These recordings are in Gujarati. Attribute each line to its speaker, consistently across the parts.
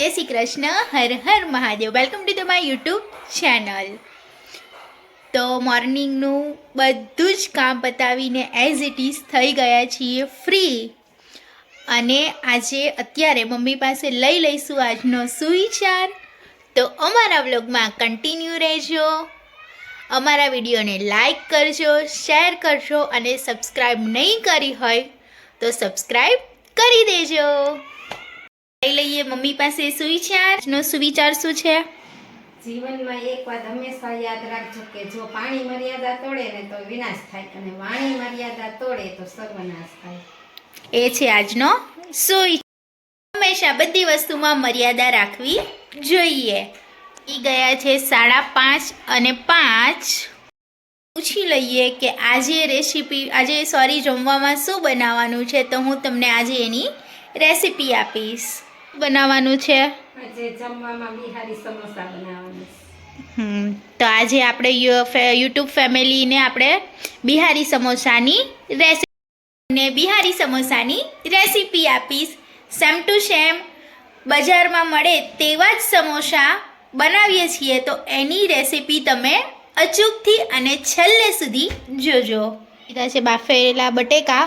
Speaker 1: जय श्री कृष्ण, हर हर Mahadev. Welcome to the my YouTube channel. तो મોર્નિંગનું બધું જ કામ પતાવીને એઝ ઇટ ઇઝ થઈ ગયા છીએ ફ્રી, અને આજે અત્યારે મમ્મી પાસે લઈ લઈશું આજનો સુવિચાર। તો અમારા વ્લોગમાં કન્ટિન્યુ રહેજો, અમારા વિડીયોને લાઈક કરજો, શેર કરજો, અને સબસ્ક્રાઈબ નહીં કરી હોય તો સબસ્ક્રાઈબ કરી દેજો। લઈ લઈએ મમ્મી પાસે સુવિચારનો સુવિચાર શું છે?
Speaker 2: જીવનમાં એક વાત હંમેશા યાદ રાખજો કે જો પાણી મર્યાદા તોડે ને તો વિનાશ થાય, અને વાણી મર્યાદા તોડે તો સર્વનાશ થાય।
Speaker 1: એ છે આજનો સુવિચાર। હંમેશા બધી વસ્તુમાં મર્યાદા રાખવી જોઈએ। ઈ ગયા છે 5:30 અને 5। પૂછી લઈએ કે આજે જમવામાં શું બનાવવાનું છે, તો હું તમને આજે એની રેસીપી આપીશ। બનાવવાનું છે
Speaker 2: આજે જમવામાં બિહારી સમોસા બનાવવાનું છે।
Speaker 1: તો આજે આપણે યુટ્યુબ ફેમિલીને આપણે બિહારી સમોસાની રેસીપી આપીશ। સેમ ટુ સેમ બજારમાં મળે તેવા જ સમોસા બનાવીએ છીએ, તો એની રેસીપી તમે અચૂકથી અને છેલ્લે સુધી જોજો। લીધા છે બાફેલા બટેકા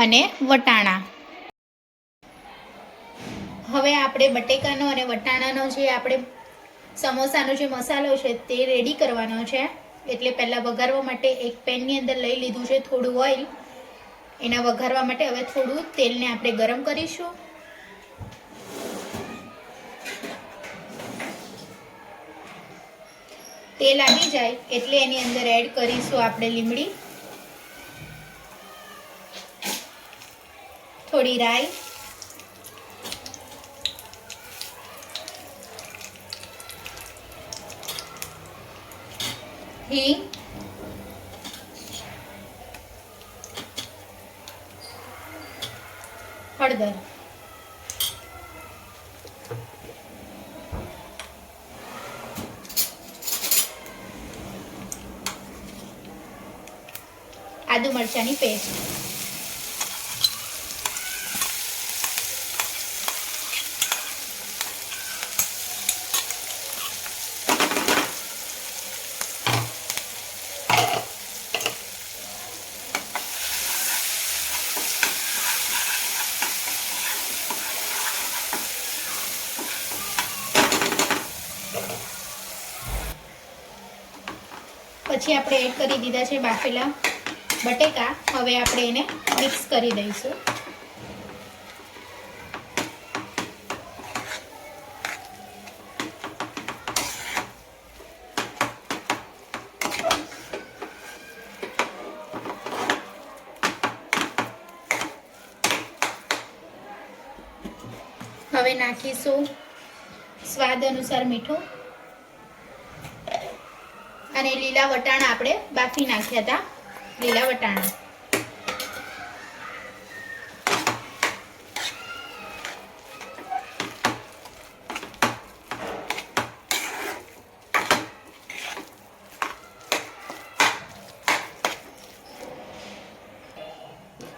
Speaker 1: અને વટાણા। હવે આપણે બટેકાનો અને વટાણાનો જે આપણે સમોસાનો જે મસાલો છે તે રેડી કરવાનો છે। એટલે પહેલાં વઘારવા માટે એક પેનની અંદર લઈ લીધું છે થોડું ઓઇલ। એના વઘારવા માટે હવે થોડું તેલને આપણે ગરમ કરીશું। તેલ આવી જાય એટલે એની અંદર એડ કરીશું આપણે લીમડી, થોડી રાઈ, હિંગ, હળદર, આદુ મરચાંની પેસ્ટ, પછી આપણે એડ કરી દીધા છે બાફેલા બટેકા। હવે આપણે એને મિક્સ કરી દઈશું। હવે નાખીશું સ્વાદ અનુસાર મીઠું, અને લીલા વટાણા આપણે બાફી નાખ્યા હતા, લીલા વટાણા।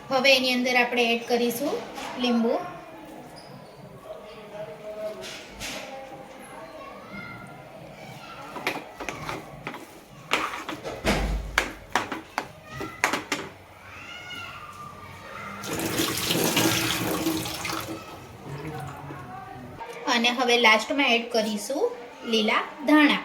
Speaker 1: હવે એની અંદર આપણે એડ કરીશું લીંબુ, અને હવે લાસ્ટમાં એડ કરીશું લીલા ધાણા।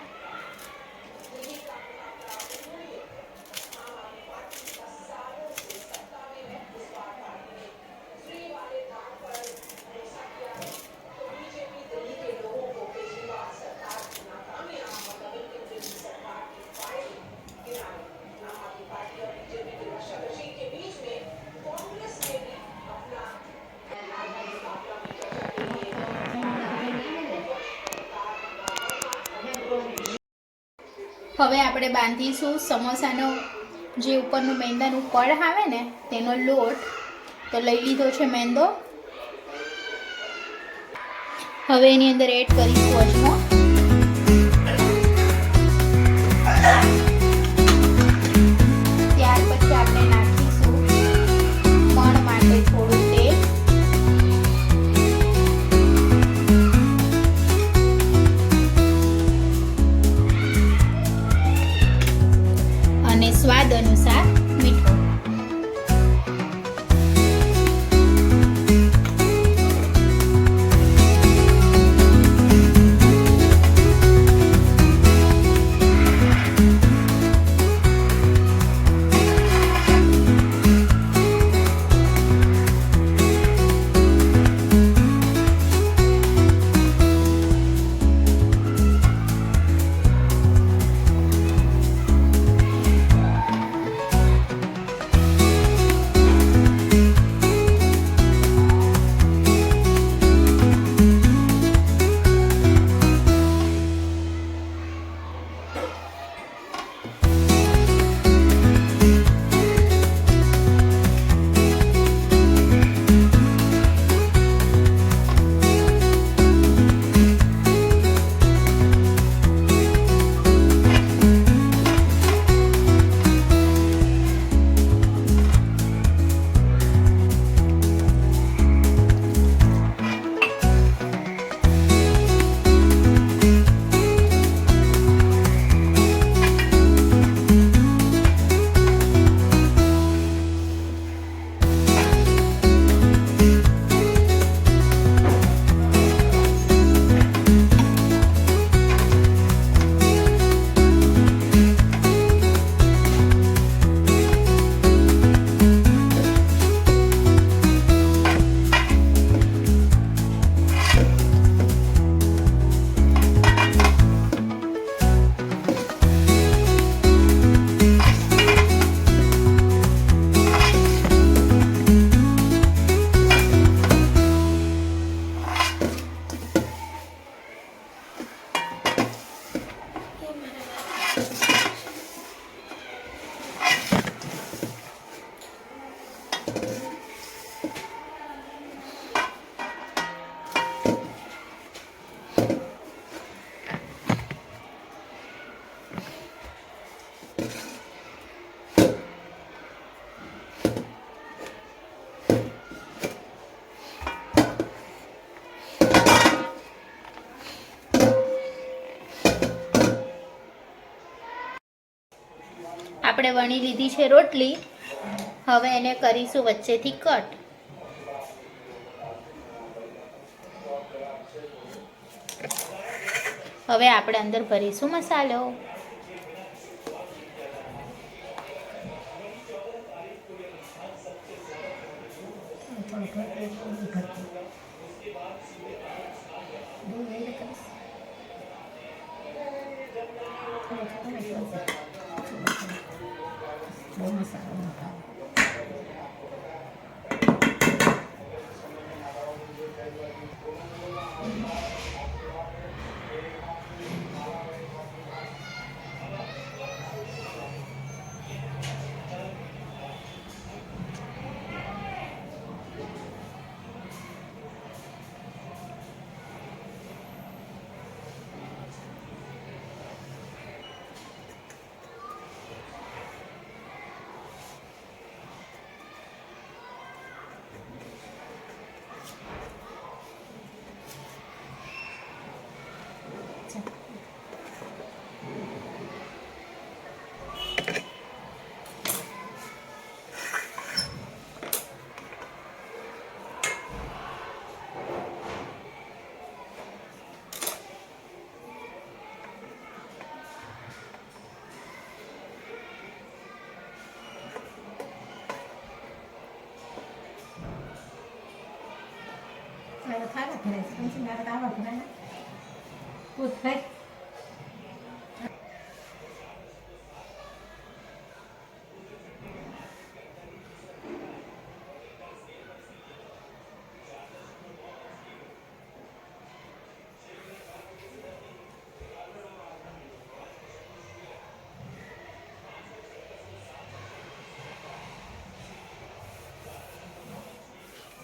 Speaker 1: હવે આપણે બાંધીશું સમોસાનો જે ઉપરનું મેંદાનું પડ આવે ને તેનો લોટ। તો લઈ લીધો છે મેંદો। હવે એની અંદર એડ કરીશું અજમો, ત્યાર પછી આપણે નાખીશું મણ માટે થોડું તેલ, આપણે વણી લીધી છે રોટલી. હવે એને કરીશું વચ્ચેથી કટ. હવે આપણે અંદર ભરીશું મસાલો.
Speaker 2: બહુ મસાલો ન ખાવો. ખાવા ભરાય છે પછી મારે આવા ભરાય પૂછ ભાઈ.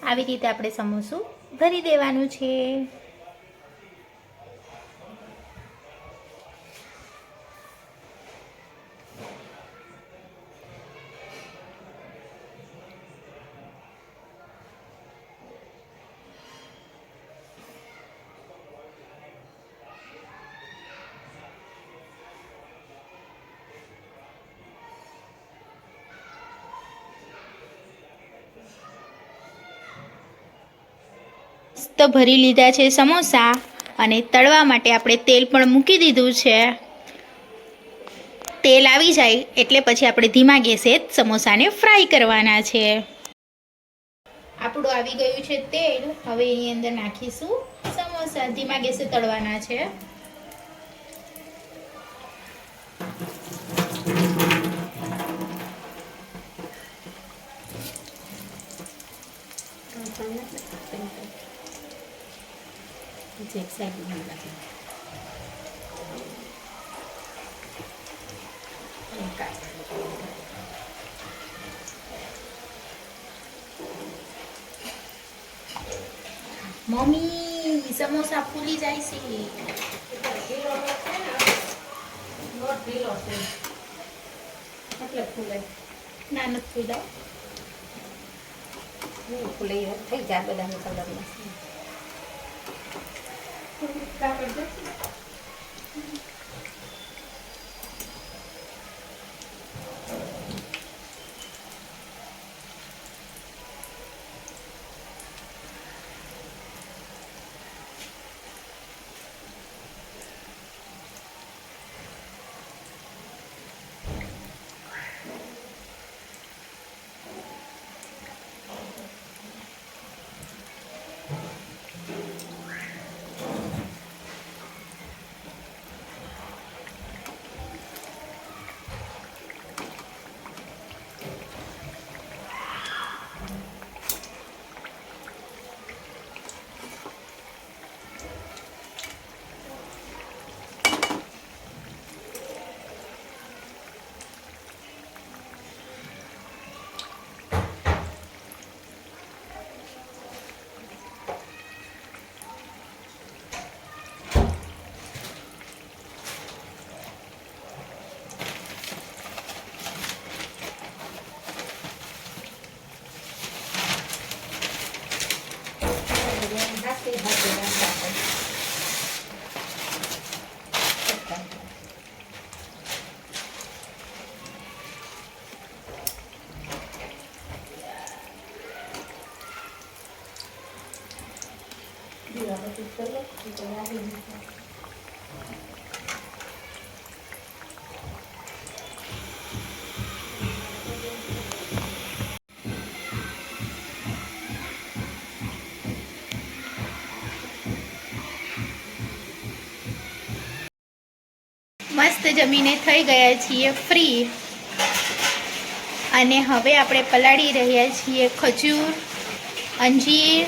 Speaker 1: આવી રીતે આપણે સમોસું ભરી દેવાનું છે. તો ભરી લીધા છે સમોસા અને તળવા માટે આપણે તેલ પણ મૂકી દીધું છે. તેલ આવી જાય એટલે પછી આપણે ધીમા ગેસે સમોસાને ફ્રાય કરવાના છે. આપણું આવી ગયું છે તેલ. હવે એની અંદર નાખીશું સમોસા. ધીમા ગેસે તળવાના છે.
Speaker 2: એક સાઈડ નાખી
Speaker 1: મમ્મી સમોસા ફૂલી જાય છે.
Speaker 2: એટલે ફૂલે
Speaker 1: ના નથી ફૂલાય.
Speaker 2: ફૂલે થઈ જાય બધાને કલરમાં.
Speaker 1: મસ્ત જમીને થઈ ગયા છીએ ફ્રી અને હવે આપણે પલાળી રહ્યા છીએ ખજૂર, અંજીર,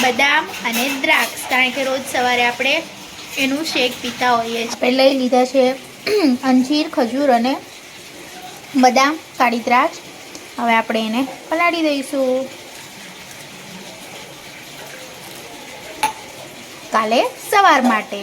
Speaker 1: બદામ અને દ્રાક્ષ, કારણ કે રોજ સવારે આપણે એનું શેક પીતા હોઈએ છીએ. આપણે લઈ લીધા છે અંજીર, ખજૂર અને બદામ, કાળી દ્રાક્ષ. હવે આપણે એને પલાળી દઈશું કાલે સવાર માટે.